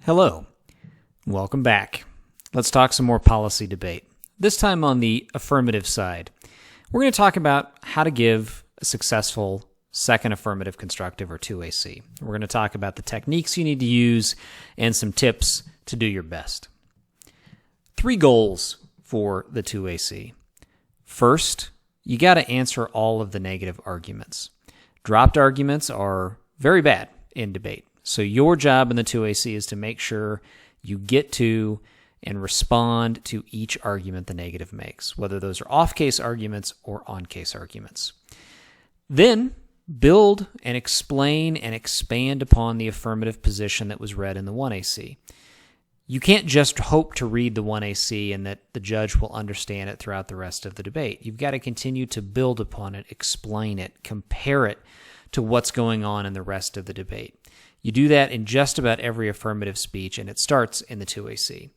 Hello. Welcome back. Let's talk some more policy debate. This time on the affirmative side. We're going to talk about how to give a successful second affirmative constructive, or 2AC. We're going to talk about the techniques you need to use and some tips to do your best. 3 goals for the 2AC. First, you got to answer all of the negative arguments. Dropped arguments are very bad in debate. So your job in the 2AC is to make sure you get to and respond to each argument the negative makes, whether those are off-case arguments or on-case arguments. Then build and explain and expand upon the affirmative position that was read in the 1AC. You can't just hope to read the 1AC and that the judge will understand it throughout the rest of the debate. You've got to continue to build upon it, explain it, compare it to what's going on in the rest of the debate. You do that in just about every affirmative speech, and it starts in the 2AC.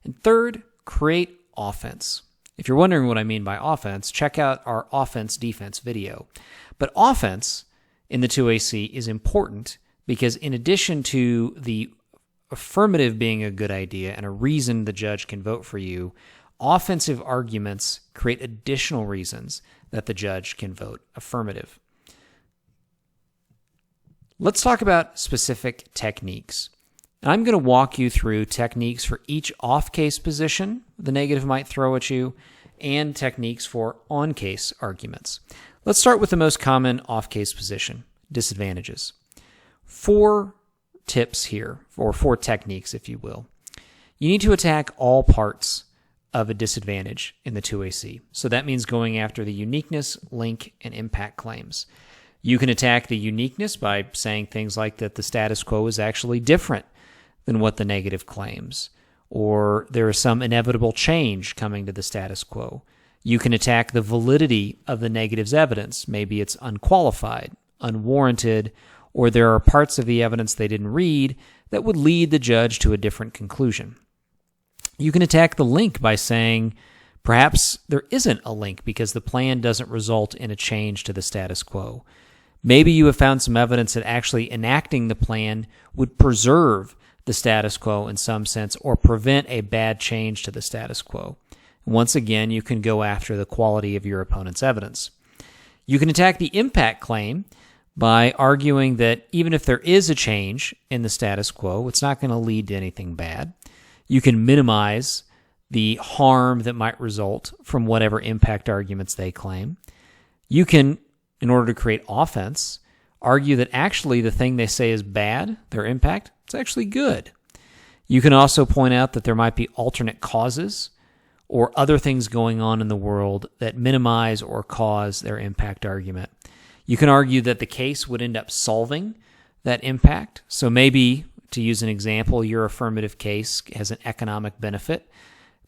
And third, create offense. If you're wondering what I mean by offense, check out our offense-defense video. But offense in the 2AC is important because in addition to the affirmative being a good idea and a reason the judge can vote for you, offensive arguments create additional reasons that the judge can vote affirmative. Let's talk about specific techniques. I'm going to walk you through techniques for each off-case position the negative might throw at you and techniques for on-case arguments. Let's start with the most common off-case position, disadvantages. 4 tips here, or 4 techniques, if you will. You need to attack all parts of a disadvantage in the 2AC. So that means going after the uniqueness, link, and impact claims. You can attack the uniqueness by saying things like that the status quo is actually different than what the negative claims, or there is some inevitable change coming to the status quo. You can attack the validity of the negative's evidence. Maybe it's unqualified, unwarranted, or there are parts of the evidence they didn't read that would lead the judge to a different conclusion. You can attack the link by saying perhaps there isn't a link because the plan doesn't result in a change to the status quo. Maybe you have found some evidence that actually enacting the plan would preserve the status quo in some sense or prevent a bad change to the status quo. Once again, you can go after the quality of your opponent's evidence. You can attack the impact claim by arguing that even if there is a change in the status quo, it's not going to lead to anything bad. You can minimize the harm that might result from whatever impact arguments they claim. You can, in order to create offense, argue that actually the thing they say is bad, their impact, it's actually good. You can also point out that there might be alternate causes or other things going on in the world that minimize or cause their impact argument. You can argue that the case would end up solving that impact. So maybe, to use an example, your affirmative case has an economic benefit,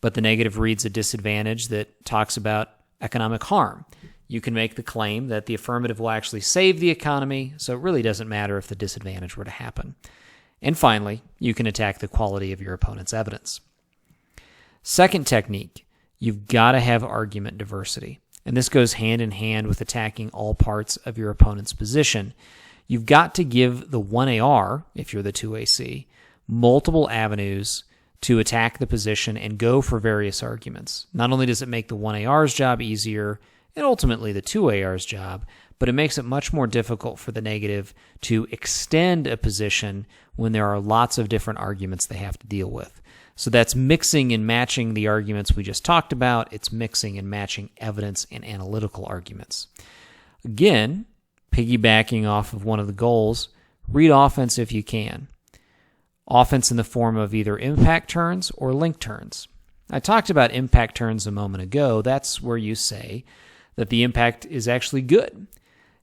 but the negative reads a disadvantage that talks about economic harm. You can make the claim that the affirmative will actually save the economy, so it really doesn't matter if the disadvantage were to happen. And finally, you can attack the quality of your opponent's evidence. Second technique, you've got to have argument diversity. And this goes hand in hand with attacking all parts of your opponent's position. You've got to give the 1AR, if you're the 2AC, multiple avenues to attack the position and go for various arguments. Not only does it make the 1AR's job easier, and ultimately the 2AR's job, but it makes it much more difficult for the negative to extend a position when there are lots of different arguments they have to deal with. So that's mixing and matching the arguments we just talked about. It's mixing and matching evidence and analytical arguments. Again, piggybacking off of one of the goals, read offense if you can. Offense in the form of either impact turns or link turns. I talked about impact turns a moment ago. That's where you say that the impact is actually good.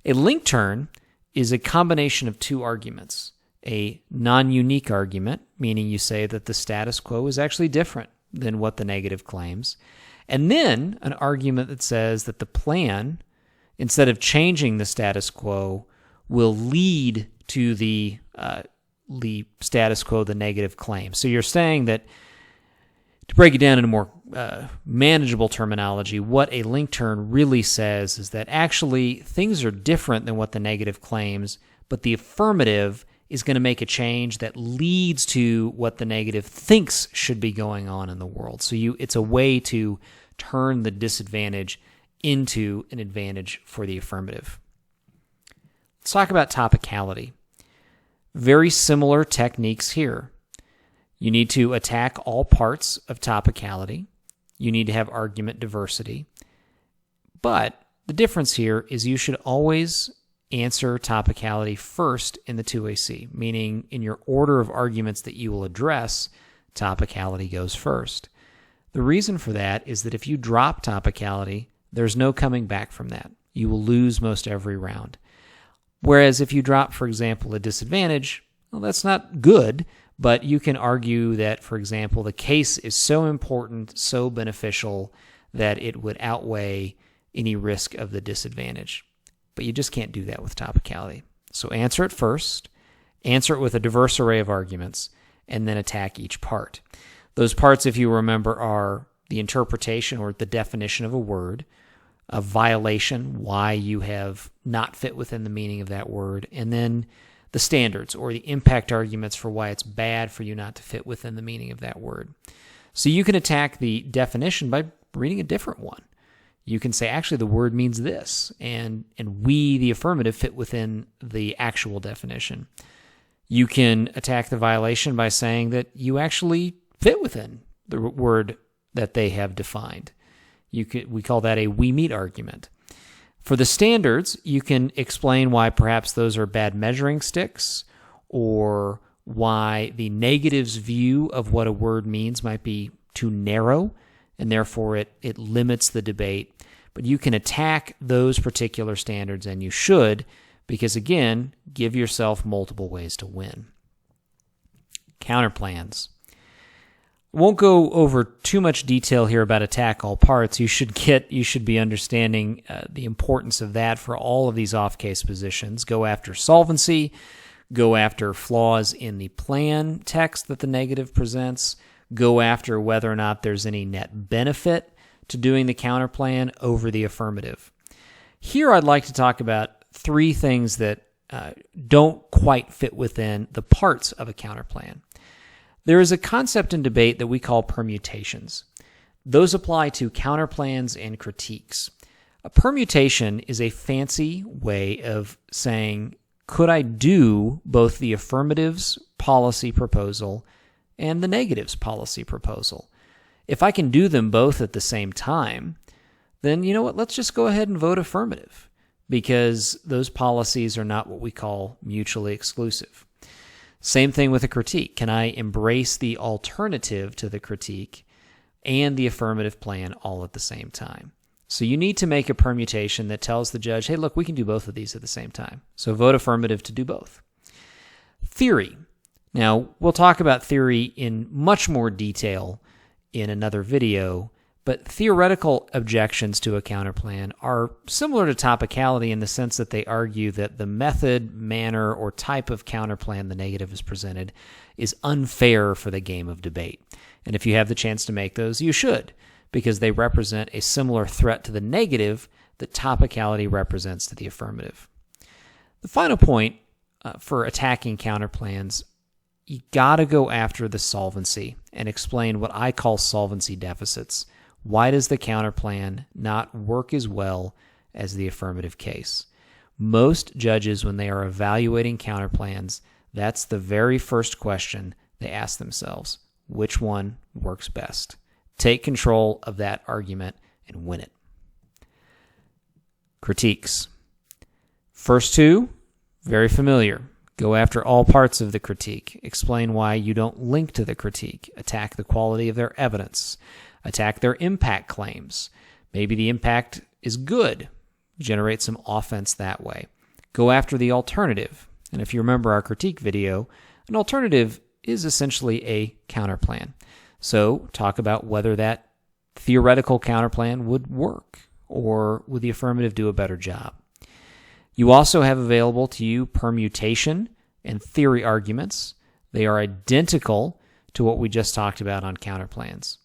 A link turn is a combination of 2 arguments. A non-unique argument, meaning you say that the status quo is actually different than what the negative claims, and then an argument that says that the plan, instead of changing the status quo, will lead to the status quo the negative claims. So you're saying that, to break it down in a more manageable terminology, what a link turn really says is that actually things are different than what the negative claims, but the affirmative is going to make a change that leads to what the negative thinks should be going on in the world. So it's a way to turn the disadvantage into an advantage for the affirmative. Let's talk about topicality. Very similar techniques here. You need to attack all parts of topicality. You need to have argument diversity. But the difference here is you should always answer topicality first in the 2AC, meaning in your order of arguments that you will address, topicality goes first. The reason for that is that if you drop topicality, there's no coming back from that. You will lose most every round. Whereas if you drop, for example, a disadvantage, well, that's not good, but you can argue that, for example, the case is so important, so beneficial, that it would outweigh any risk of the disadvantage. But you just can't do that with topicality. So answer it first, answer it with a diverse array of arguments, and then attack each part. Those parts, if you remember, are the interpretation or the definition of a word, a violation, why you have not fit within the meaning of that word, and then the standards or the impact arguments for why it's bad for you not to fit within the meaning of that word. So you can attack the definition by reading a different one. You can say, actually, the word means this, and we, the affirmative, fit within the actual definition. You can attack the violation by saying that you actually fit within the word that they have defined. We call that a we meet argument. For the standards, you can explain why perhaps those are bad measuring sticks, or why the negative's view of what a word means might be too narrow, and therefore it limits the debate. But you can attack those particular standards, and you should, because again, give yourself multiple ways to win. Counterplans. Won't go over too much detail here about attack all parts. You should be understanding the importance of that for all of these off-case positions. Go after solvency, go after flaws in the plan text that the negative presents, go after whether or not there's any net benefit to doing the counterplan over the affirmative. Here I'd like to talk about three things that don't quite fit within the parts of a counterplan. There is a concept in debate that we call permutations. Those apply to counterplans and critiques. A permutation is a fancy way of saying, could I do both the affirmative's policy proposal and the negative's policy proposal? If I can do them both at the same time, then you know what, let's just go ahead and vote affirmative, because those policies are not what we call mutually exclusive. Same thing with a critique. Can I embrace the alternative to the critique and the affirmative plan all at the same time? So you need to make a permutation that tells the judge, hey, look, we can do both of these at the same time. So vote affirmative to do both. Theory. Now, we'll talk about theory in much more detail in another video, but theoretical objections to a counterplan are similar to topicality in the sense that they argue that the method, manner, or type of counterplan the negative is presented is unfair for the game of debate. And if you have the chance to make those, you should, because they represent a similar threat to the negative that topicality represents to the affirmative. The final point for attacking counterplans, you got to go after the solvency and explain what I call solvency deficits. Why does the counterplan not work as well as the affirmative case? Most judges, when they are evaluating counterplans, that's the very first question they ask themselves. Which one works best? Take control of that argument and win it. Critiques. First two, very familiar. Go after all parts of the critique. Explain why you don't link to the critique. Attack the quality of their evidence. Attack their impact claims. Maybe the impact is good. Generate some offense that way. Go after the alternative. And if you remember our critique video, an alternative is essentially a counterplan. So talk about whether that theoretical counterplan would work, or would the affirmative do a better job. You also have available to you permutation and theory arguments. They are identical to what we just talked about on counterplans.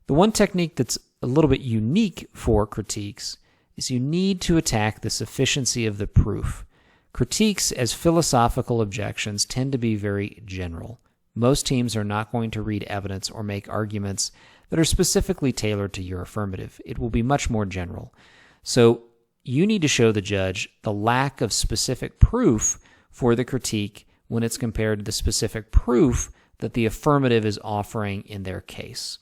The one technique that's a little bit unique for critiques is you need to attack the sufficiency of the proof. Critiques as philosophical objections tend to be very general. Most teams are not going to read evidence or make arguments that are specifically tailored to your affirmative. It will be much more general. So you need to show the judge the lack of specific proof for the critique when it's compared to the specific proof that the affirmative is offering in their case.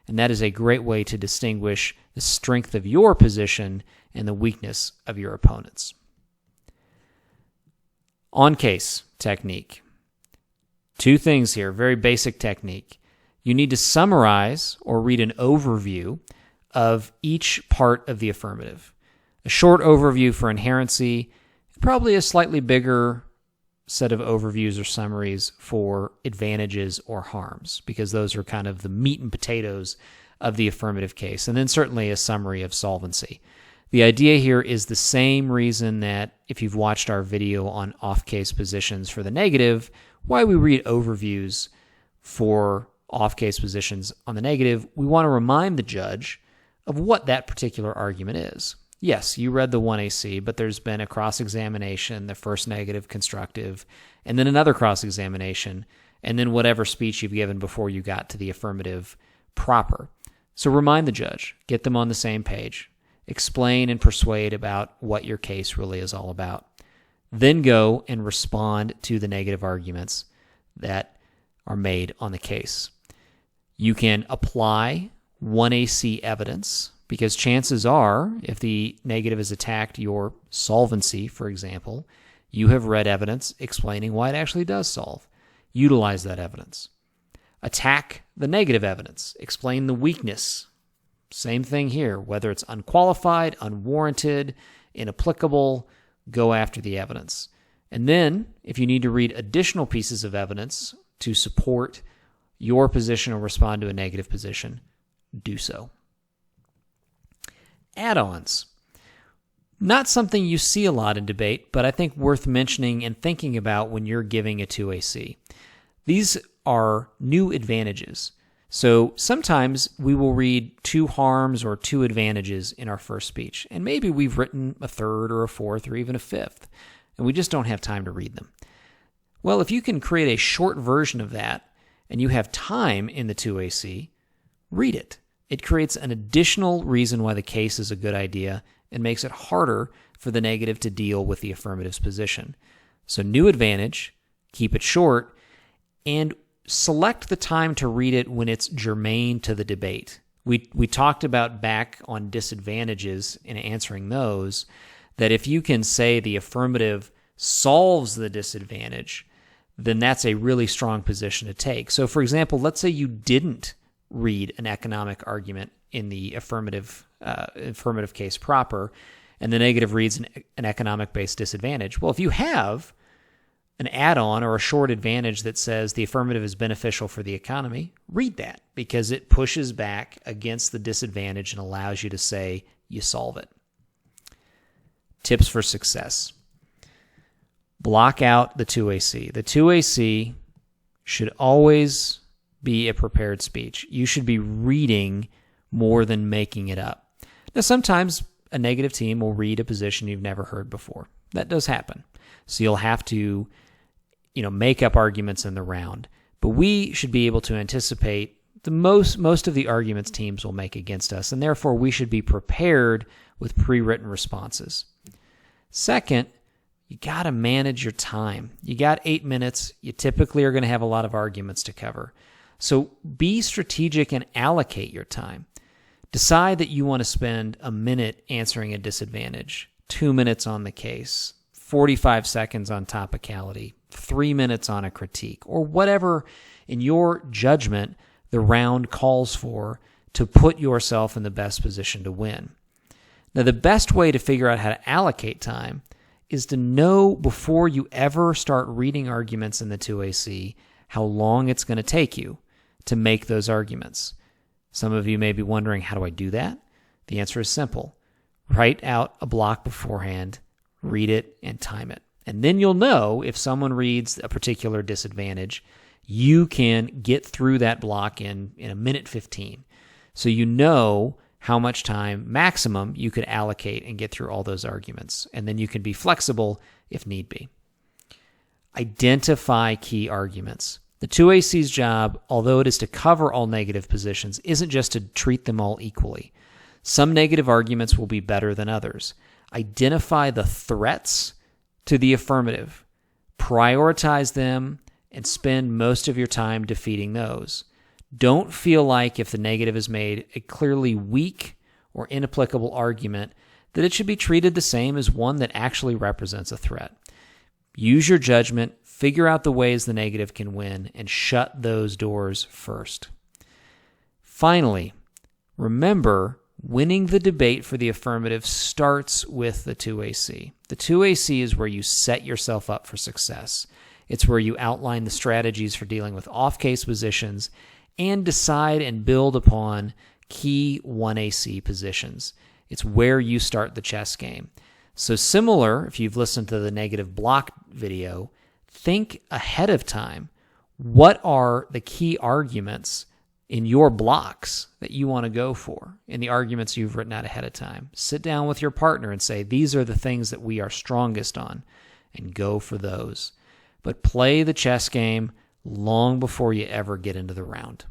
And that is a great way to distinguish the strength of your position and the weakness of your opponents. On-case technique. Two things here, very basic technique. You need to summarize or read an overview of each part of the affirmative. A short overview for inherency, probably a slightly bigger set of overviews or summaries for advantages or harms, because those are kind of the meat and potatoes of the affirmative case, and then certainly a summary of solvency. The idea here is the same reason that if you've watched our video on off-case positions for the negative, why we read overviews for off-case positions on the negative. We want to remind the judge of what that particular argument is. Yes, you read the 1AC, but there's been a cross-examination, the first negative constructive, and then another cross-examination, and then whatever speech you've given before you got to the affirmative proper. So remind the judge, get them on the same page, explain and persuade about what your case really is all about. Then go and respond to the negative arguments that are made on the case. You can apply 1AC evidence, because chances are, if the negative has attacked your solvency, for example, you have read evidence explaining why it actually does solve. Utilize that evidence. Attack the negative evidence. Explain the weakness. Same thing here. Whether it's unqualified, unwarranted, inapplicable, go after the evidence. And then, if you need to read additional pieces of evidence to support your position or respond to a negative position, do so. Add-ons. Not something you see a lot in debate, but I think worth mentioning and thinking about when you're giving a 2AC. These are new advantages. So sometimes we will read 2 harms or 2 advantages in our first speech, and maybe we've written a 3rd or a 4th or even a 5th, and we just don't have time to read them. Well, if you can create a short version of that, and you have time in the 2AC, read it. It creates an additional reason why the case is a good idea and makes it harder for the negative to deal with the affirmative's position. So new advantage, keep it short, and select the time to read it when it's germane to the debate. We talked about back on disadvantages in answering those, that if you can say the affirmative solves the disadvantage, then that's a really strong position to take. So for example, let's say you didn't read an economic argument in the affirmative case proper, and the negative reads an economic-based disadvantage. Well, if you have an add-on or a short advantage that says the affirmative is beneficial for the economy, read that, because it pushes back against the disadvantage and allows you to say you solve it. Tips for success. Block out the 2AC. The 2AC should always be a prepared speech. You should be reading more than making it up. Now, sometimes a negative team will read a position you've never heard before. That does happen. So you'll have to, make up arguments in the round. But we should be able to anticipate the most of the arguments teams will make against us, and therefore we should be prepared with pre-written responses. Second, you got to manage your time. You got 8 minutes. You typically are going to have a lot of arguments to cover. So be strategic and allocate your time. Decide that you want to spend a minute answering a disadvantage, 2 minutes on the case, 45 seconds on topicality, 3 minutes on a critique, or whatever in your judgment the round calls for to put yourself in the best position to win. Now, the best way to figure out how to allocate time is to know before you ever start reading arguments in the 2AC how long it's going to take you to make those arguments. Some of you may be wondering, how do I do that? The answer is simple. Write out a block beforehand, read it, and time it. And then you'll know if someone reads a particular disadvantage, you can get through that block in a minute 15. So you know how much time maximum you could allocate and get through all those arguments. And then you can be flexible if need be. Identify key arguments. The 2AC's job, although it is to cover all negative positions, isn't just to treat them all equally. Some negative arguments will be better than others. Identify the threats to the affirmative. Prioritize them and spend most of your time defeating those. Don't feel like if the negative is made a clearly weak or inapplicable argument that it should be treated the same as one that actually represents a threat. Use your judgment, figure out the ways the negative can win, and shut those doors first. Finally, remember, winning the debate for the affirmative starts with the 2AC. The 2AC is where you set yourself up for success. It's where you outline the strategies for dealing with off-case positions and decide and build upon key 1AC positions. It's where you start the chess game. So similar, if you've listened to the negative block video, think ahead of time. What are the key arguments in your blocks that you want to go for, in the arguments you've written out ahead of time? Sit down with your partner and say, these are the things that we are strongest on, and go for those. But play the chess game long before you ever get into the round.